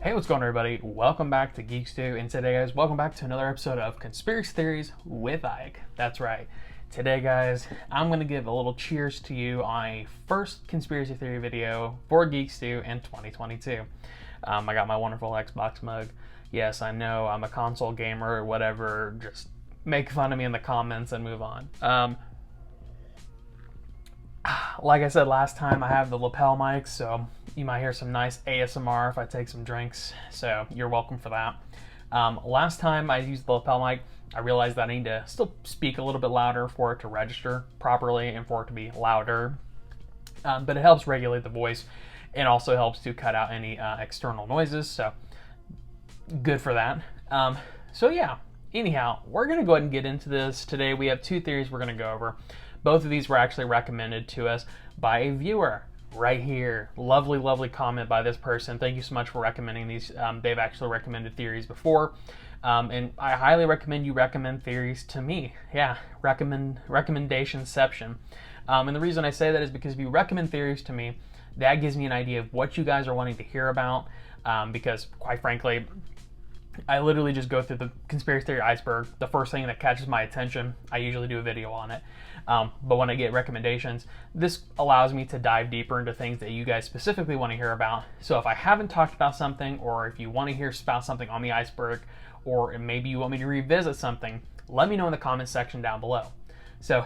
Hey, what's going on, everybody? Welcome back to Geek-Stew, and today, guys, welcome back to another episode of Conspiracy Theories with Ike. That's right. Today, guys, I'm going to give a little cheers to you on a first conspiracy theory video for Geek-Stew in 2022. I got my wonderful Xbox mug. Yes, I know, I'm a console gamer or whatever. Just make fun of me in the comments and move on. Like I said last time, I have the lapel mic, so you might hear some nice ASMR if I take some drinks, so you're welcome for that. Last time I used the lapel mic, I realized that I need to still speak a little bit louder for it to register properly and for it to be louder, but it helps regulate the voice and also helps to cut out any external noises, so good for that. So yeah, anyhow, we're going to go ahead and get into this. Today we have two theories we're going to go over. Both of these were actually recommended to us by a viewer right here. Lovely, lovely comment by this person. Thank you so much for recommending these. They've actually recommended theories before. And I highly recommend you recommend theories to me. Yeah, recommendationception. And the reason I say that is because if you recommend theories to me, that gives me an idea of what you guys are wanting to hear about. Because quite frankly, I literally just go through the conspiracy theory iceberg. The first thing that catches my attention, I usually do a video on it. But when I get recommendations, this allows me to dive deeper into things that you guys specifically want to hear about. So if I haven't talked about something, or if you want to hear about something on the iceberg, or maybe you want me to revisit something, let me know in the comments section down below. So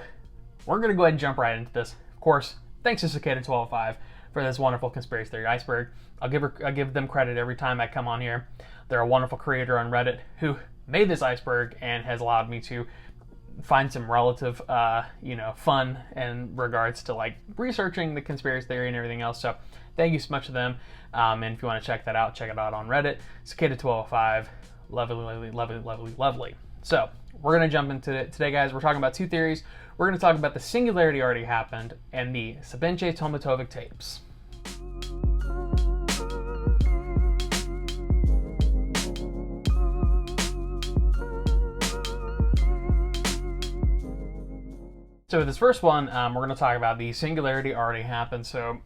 we're going to go ahead and jump right into this. Of course, thanks to Cicada1205 for this wonderful conspiracy theory iceberg. I'll give them credit every time I come on here. They're a wonderful creator on Reddit who made this iceberg and has allowed me to find some relative, fun in regards to like researching the conspiracy theory and everything else. So thank you so much to them. And if you want to check it out on Reddit. Cicada1205, lovely, lovely, lovely, lovely, lovely. So we're going to jump into it today, guys. We're talking about two theories. We're going to talk about the Singularity already happened and the Sabinche Tomatovic tapes. So this first one, we're going to talk about the Singularity already happened. So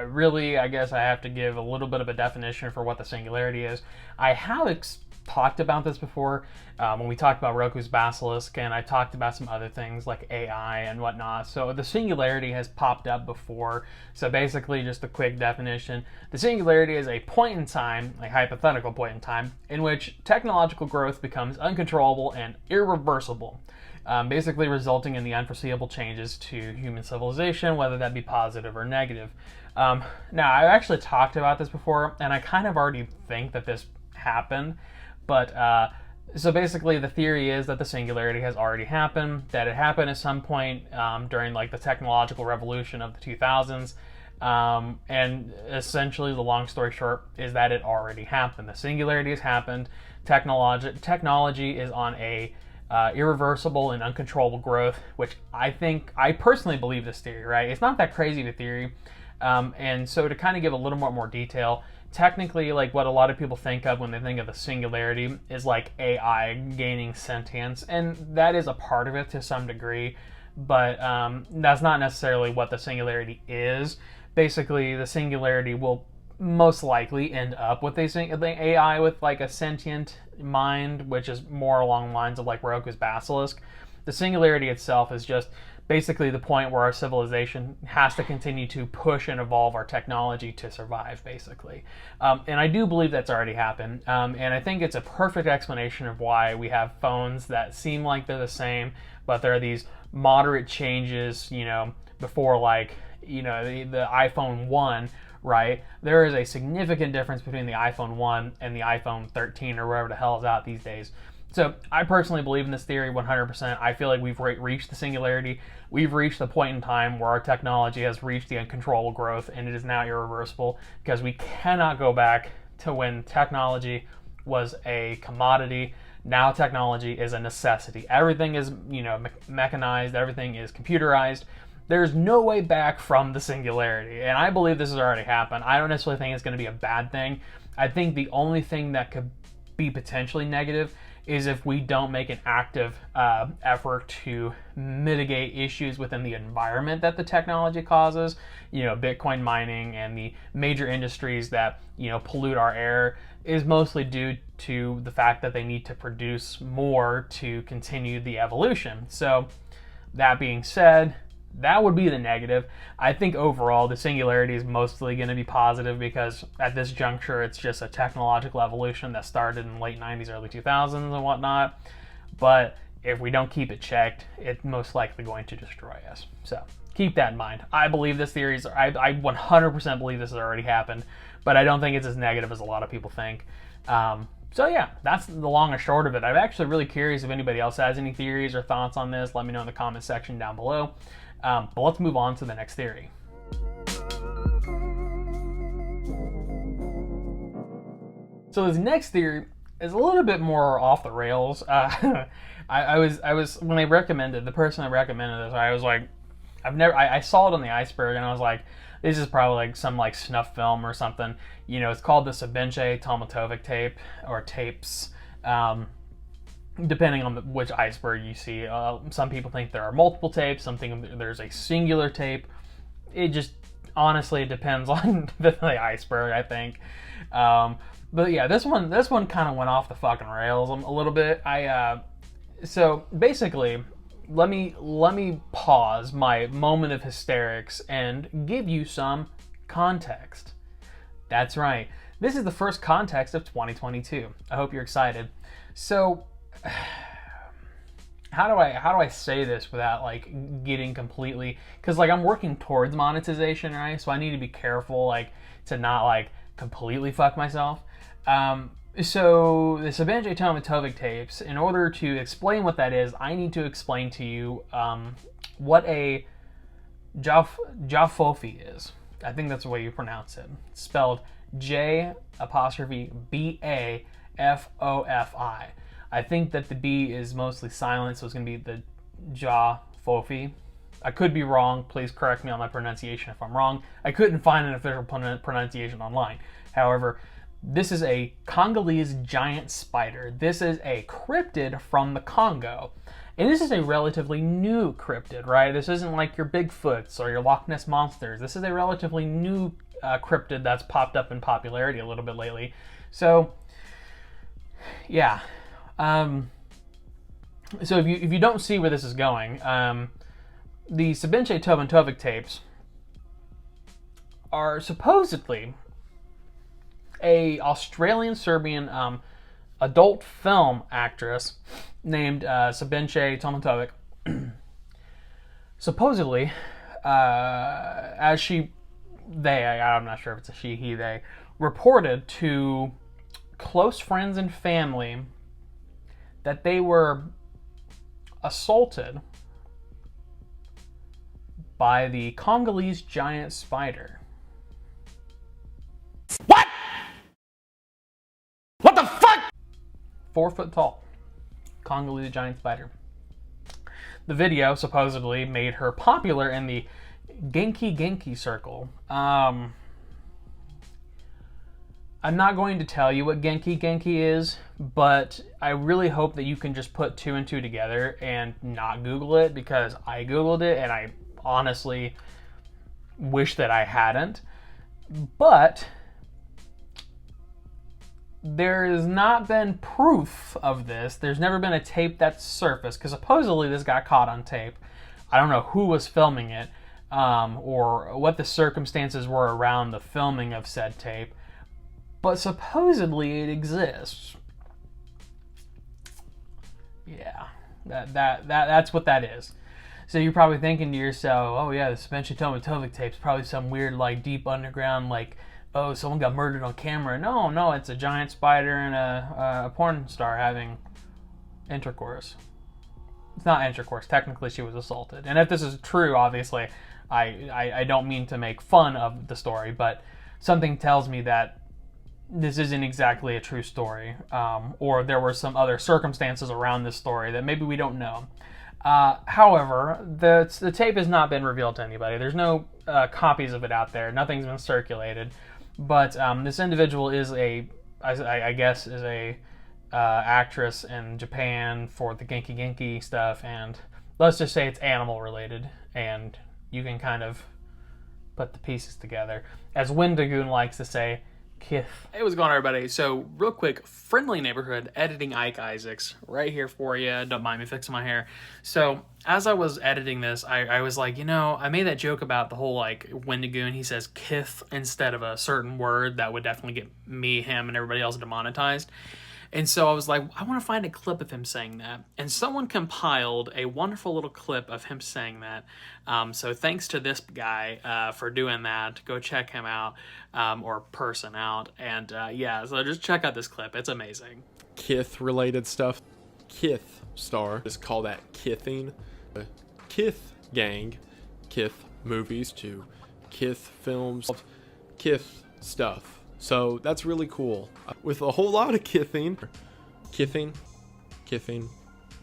really, I guess I have to give a little bit of a definition for what the Singularity is. I have talked about this before when we talked about Roku's Basilisk, and I talked about some other things like AI and whatnot. So the Singularity has popped up before. So basically, just a quick definition, the Singularity is a point in time, a hypothetical point in time, in which technological growth becomes uncontrollable and irreversible. Basically resulting in the unforeseeable changes to human civilization, whether that be positive or negative. Now, I've actually talked about this before, and I kind of already think that this happened, but so basically the theory is that the Singularity has already happened, that it happened at some point during like the technological revolution of the 2000s, and essentially the long story short is that it already happened. The Singularity has happened. Technology is on a irreversible and uncontrollable growth, which I personally believe this theory, right? It's not that crazy of a theory. And so to kind of give a little more detail, technically, like what a lot of people think of when they think of the Singularity is like AI gaining sentience, and that is a part of it to some degree, but that's not necessarily what the Singularity is. Basically, the Singularity will most likely end up with the AI with like a sentient mind, which is more along the lines of like Roku's Basilisk. The Singularity itself is just basically the point where our civilization has to continue to push and evolve our technology to survive, basically. And I do believe that's already happened. And I think it's a perfect explanation of why we have phones that seem like they're the same, but there are these moderate changes, before like, the iPhone 1, right? There is a significant difference between the iPhone 1 and the iPhone 13 or whatever the hell is out these days. So I personally believe in this theory 100%. I feel like we've reached the Singularity. We've reached the point in time where our technology has reached the uncontrollable growth, and it is now irreversible because we cannot go back to when technology was a commodity. Now technology is a necessity. Everything is, mechanized. Everything is computerized. There's no way back from the Singularity, and I believe this has already happened. I don't necessarily think it's going to be a bad thing. I think the only thing that could be potentially negative is if we don't make an active effort to mitigate issues within the environment that the technology causes. Bitcoin mining and the major industries that pollute our air. is mostly due to the fact that they need to produce more to continue the evolution. So, that being said, that would be the negative. I think overall the Singularity is mostly going to be positive because at this juncture it's just a technological evolution that started in the late 90s, early 2000s and whatnot. But if we don't keep it checked, it's most likely going to destroy us. So keep that in mind. I believe this theory is, I 100% believe this has already happened, but I don't think it's as negative as a lot of people think. So yeah, that's the long and short of it. I'm actually really curious if anybody else has any theories or thoughts on this. Let me know in the comment section down below. But let's move on to the next theory. So this next theory is a little bit more off the rails. I was when they recommended, the person that recommended this, I was like, I saw it on the iceberg and I was like, this is probably like some like snuff film or something. You know, it's called the Sabinche Tomatovic tape or tapes. Depending on which iceberg you see. Some people think there are multiple tapes, some think there's a singular tape. It just, honestly, it depends on the iceberg, I think. But yeah, this one kind of went off the fucking rails a little bit. So basically, let me pause my moment of hysterics and give you some context. That's right. This is the first context of 2022. I hope you're excited. So, how do I say this without like getting completely, because like I'm working towards monetization, right? So I need to be careful like to not like completely fuck myself. So the Sabinche Tomatovic tapes, in order to explain what that is, I need to explain to you what a Jafofi is. I think that's the way you pronounce it. It's spelled J''BAFOFI. I think that the B is mostly silent, so it's going to be the Jafofi. I could be wrong. Please correct me on my pronunciation if I'm wrong. I couldn't find an official pronunciation online. However, this is a Congolese giant spider. This is a cryptid from the Congo. And this is a relatively new cryptid, right? This isn't like your Bigfoots or your Loch Ness Monsters. This is a relatively new cryptid that's popped up in popularity a little bit lately. So, yeah. So if you don't see where this is going, the Sabinche Tomatovic tapes are supposedly a Australian-Serbian adult film actress named Sabinche Tomatovic. Supposedly, I'm not sure if it's a she, he, they, reported to close friends and family that they were assaulted by the Congolese giant spider. What? What the fuck? 4 foot tall. Congolese giant spider. The video supposedly made her popular in the Genki circle. I'm not going to tell you what Genki is, but I really hope that you can just put 2 and 2 together and not Google it, because I Googled it and I honestly wish that I hadn't. But there has not been proof of this. There's never been a tape that's surfaced, because supposedly this got caught on tape. I don't know who was filming it, or what the circumstances were around the filming of said tape, but supposedly it exists. Yeah, that's what that is. So you're probably thinking to yourself, oh yeah, the Sabinche Tomatovic tape's probably some weird, like, deep underground, like, oh, someone got murdered on camera. No, it's a giant spider and a porn star having intercourse. It's not intercourse. Technically, she was assaulted. And if this is true, obviously, I don't mean to make fun of the story, but something tells me that this isn't exactly a true story, or there were some other circumstances around this story that maybe we don't know. However, the tape has not been revealed to anybody. There's no copies of it out there. Nothing's been circulated. But this individual is I guess is a actress in Japan for the Genki stuff, and let's just say it's animal related, and you can kind of put the pieces together. As Wendigoon likes to say, Kith. Hey, what's going on, everybody? So, real quick, friendly neighborhood editing Ike Isaacs right here for you. Don't mind me fixing my hair. So, as I was editing this, I was like, you know, I made that joke about the whole, like, Wendigoon. He says Kith instead of a certain word that would definitely get me, him, and everybody else demonetized. And so I was like, I want to find a clip of him saying that. And someone compiled a wonderful little clip of him saying that. So thanks to this guy for doing that. Go check him out, or person out. And yeah, so just check out this clip. It's amazing. Kith-related stuff. Kith star. Just call that kithing. Kith gang. Kith movies to Kith films. Kith stuff. So that's really cool. With a whole lot of kithing,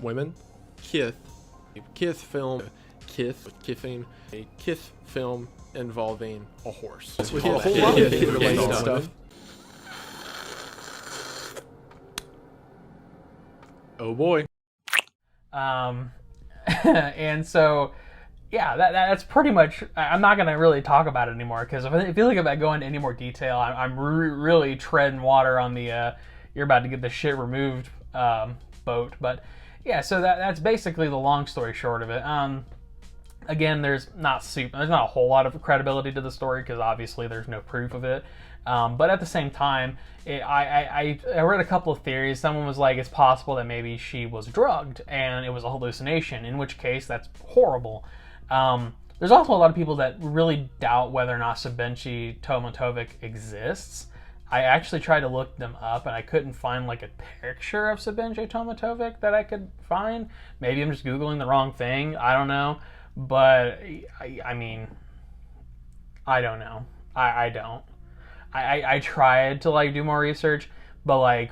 women, Kith film, kithing, a Kith film involving a horse. With a whole lot of Kith-related stuff. Oh boy. And so, yeah, that's pretty much. I'm not gonna really talk about it anymore because if I feel like if I go into any more detail, I'm really treading water on the you're about to get the shit removed boat. But yeah, so that's basically the long story short of it. Again, there's not a whole lot of credibility to the story because obviously there's no proof of it. But at the same time, I read a couple of theories. Someone was like, it's possible that maybe she was drugged and it was a hallucination, in which case that's horrible. There's also a lot of people that really doubt whether or not Sabinche Tomatovic exists. I actually tried to look them up and I couldn't find like a picture of Sabinche Tomatovic that I could find. Maybe I'm just Googling the wrong thing. I don't know. But I mean, I don't know. I don't. I tried to like do more research, but like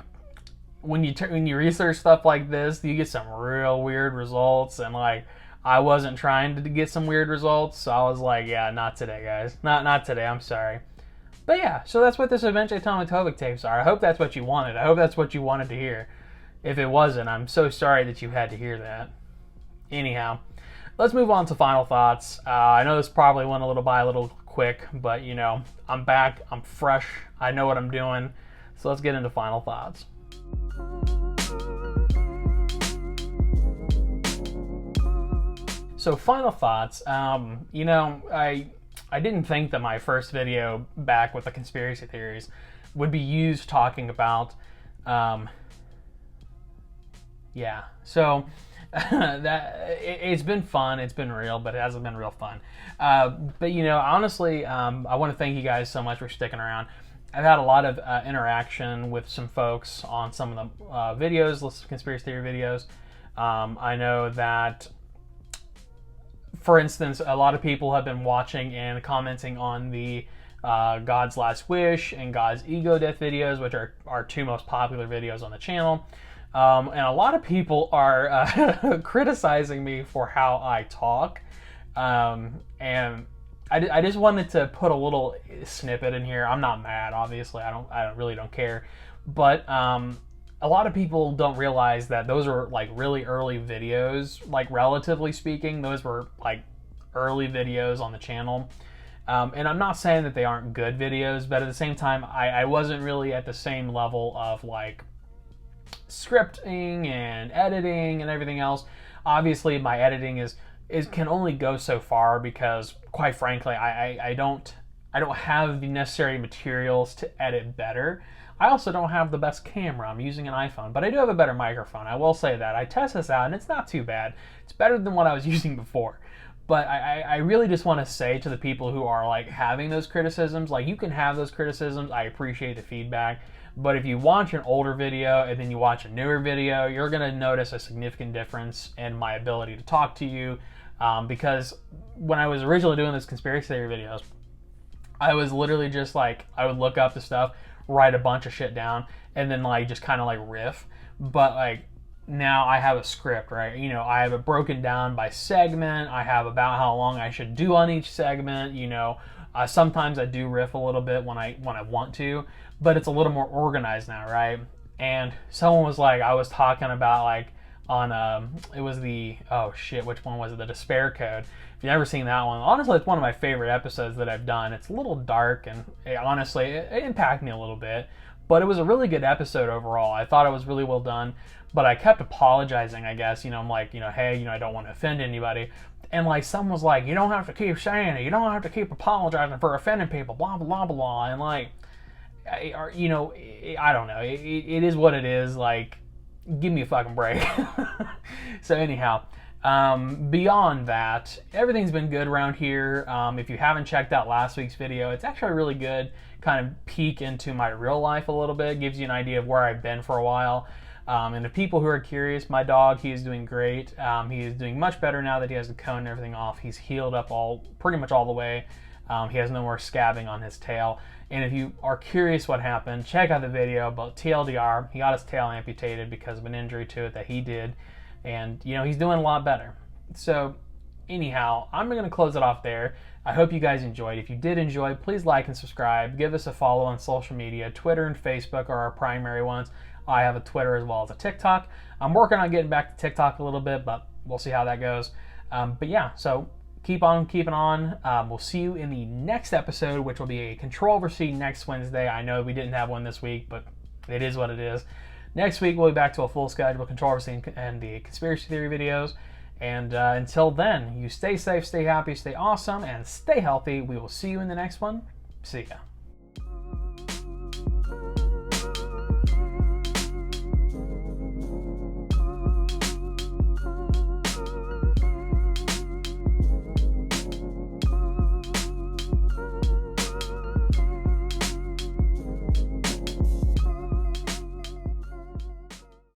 when you research stuff like this, you get some real weird results, and like I wasn't trying to get some weird results, so I was like, yeah, not today, guys. Not today, I'm sorry. But yeah, so that's what the Sabinche Tomatovic tapes are. I hope that's what you wanted. I hope that's what you wanted to hear. If it wasn't, I'm so sorry that you had to hear that. Anyhow, let's move on to final thoughts. I know this probably went a little quick, but you know, I'm back, I'm fresh, I know what I'm doing. So let's get into final thoughts. So final thoughts, you know, I didn't think that my first video back with the conspiracy theories would be used talking about, yeah, so it's been fun, it's been real, but it hasn't been real fun. But you know, honestly, I want to thank you guys so much for sticking around. I've had a lot of interaction with some folks on some of the videos, conspiracy theory videos. I know that, for instance, a lot of people have been watching and commenting on the God's Last Wish and God's Ego Death videos, which are our two most popular videos on the channel. And a lot of people are criticizing me for how I talk. And I just wanted to put a little snippet in here. I'm not mad, obviously. I really don't care. But a lot of people don't realize that those are like really early videos, like relatively speaking. Those were like early videos on the channel. And I'm not saying that they aren't good videos, but at the same time, I wasn't really at the same level of like scripting and editing and everything else. Obviously, my editing can only go so far because, quite frankly, I don't have the necessary materials to edit better. I also don't have the best camera. I'm using an iPhone, but I do have a better microphone. I will say that. I test this out, and it's not too bad. It's better than what I was using before. But I really just want to say to the people who are like having those criticisms, like, you can have those criticisms. I appreciate the feedback. But if you watch an older video and then you watch a newer video, you're going to notice a significant difference in my ability to talk to you. Because when I was originally doing this conspiracy theory videos, I was literally just like, I would look up the stuff, write a bunch of shit down, and then like just kind of like riff. But like now I have a script, right? You know, I have it broken down by segment. I have about how long I should do on each segment. You know, sometimes I do riff a little bit when I want to, but it's a little more organized now, right? And someone was like, I was talking about like on it was the, oh shit, which one was it? The Despair Code. If you've never seen that one, honestly, it's one of my favorite episodes that I've done. It's a little dark, and honestly, it impacted me a little bit. But it was a really good episode overall. I thought it was really well done. But I kept apologizing, I guess. I'm like, hey, I don't want to offend anybody. And like, someone was like, you don't have to keep saying it. You don't have to keep apologizing for offending people, blah, blah, blah, blah. And like, I don't know. It is what it is. Like, give me a fucking break. So anyhow, beyond that, everything's been good around here. If you haven't checked out last week's video, it's actually really good. Kind of peek into my real life a little bit. Gives you an idea of where I've been for a while. And the people who are curious, my dog, he is doing great. He is doing much better now that he has the cone and everything off. He's healed up pretty much all the way. He has no more scabbing on his tail. And if you are curious what happened, check out the video. But TLDR, he got his tail amputated because of an injury to it that he did. And, he's doing a lot better. So, anyhow, I'm going to close it off there. I hope you guys enjoyed. If you did enjoy, please like and subscribe. Give us a follow on social media. Twitter and Facebook are our primary ones. I have a Twitter as well as a TikTok. I'm working on getting back to TikTok a little bit, but we'll see how that goes. But yeah, so keep on keeping on. We'll see you in the next episode, which will be a controversy next Wednesday. I know we didn't have one this week, but it is what it is. Next week, we'll be back to a full schedule of controversy and the conspiracy theory videos. And until then, you stay safe, stay happy, stay awesome, and stay healthy. We will see you in the next one. See ya.